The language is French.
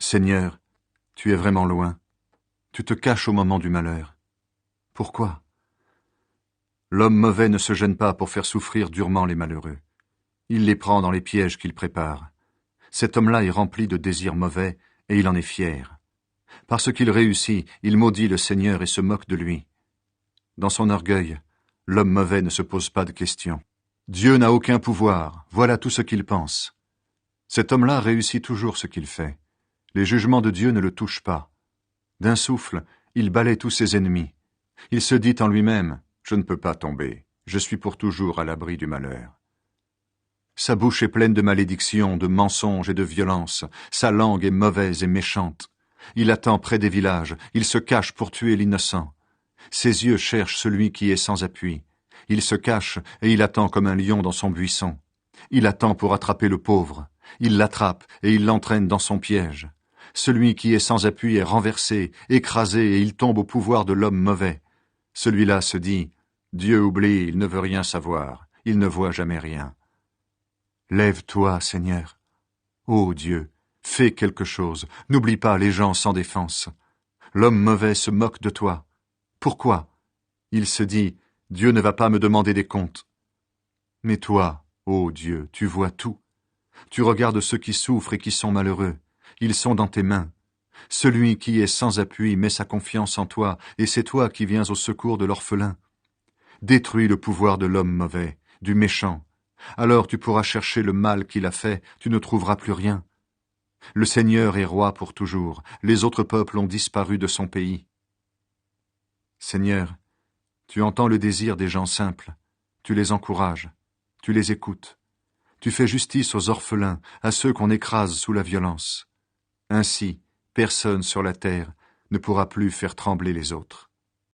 Seigneur, tu es vraiment loin. Tu te caches au moment du malheur. Pourquoi? L'homme mauvais ne se gêne pas pour faire souffrir durement les malheureux. Il les prend dans les pièges qu'il prépare. Cet homme-là est rempli de désirs mauvais, et il en est fier. Parce qu'il réussit, il maudit le Seigneur et se moque de lui. Dans son orgueil, l'homme mauvais ne se pose pas de questions. Dieu n'a aucun pouvoir, voilà tout ce qu'il pense. Cet homme-là réussit toujours ce qu'il fait. Les jugements de Dieu ne le touchent pas. D'un souffle, il balaie tous ses ennemis. Il se dit en lui-même, « Je ne peux pas tomber, je suis pour toujours à l'abri du malheur. » Sa bouche est pleine de malédictions, de mensonges et de violences. Sa langue est mauvaise et méchante. Il attend près des villages, il se cache pour tuer l'innocent. Ses yeux cherchent celui qui est sans appui. Il se cache et il attend comme un lion dans son buisson. Il attend pour attraper le pauvre. Il l'attrape et il l'entraîne dans son piège. Celui qui est sans appui est renversé, écrasé et il tombe au pouvoir de l'homme mauvais. Celui-là se dit, « Dieu oublie, il ne veut rien savoir, il ne voit jamais rien. » Lève-toi, Seigneur. Ô Dieu, fais quelque chose, n'oublie pas les gens sans défense. L'homme mauvais se moque de toi. Pourquoi? Il se dit, Dieu ne va pas me demander des comptes. Mais toi, ô Dieu, tu vois tout. Tu regardes ceux qui souffrent et qui sont malheureux. Ils sont dans tes mains. Celui qui est sans appui met sa confiance en toi, et c'est toi qui viens au secours de l'orphelin. Détruis le pouvoir de l'homme mauvais, du méchant. Alors tu pourras chercher le mal qu'il a fait, tu ne trouveras plus rien. Le Seigneur est roi pour toujours, les autres peuples ont disparu de son pays. Seigneur, tu entends le désir des gens simples, tu les encourages, tu les écoutes. Tu fais justice aux orphelins, à ceux qu'on écrase sous la violence. Ainsi, personne sur la terre ne pourra plus faire trembler les autres.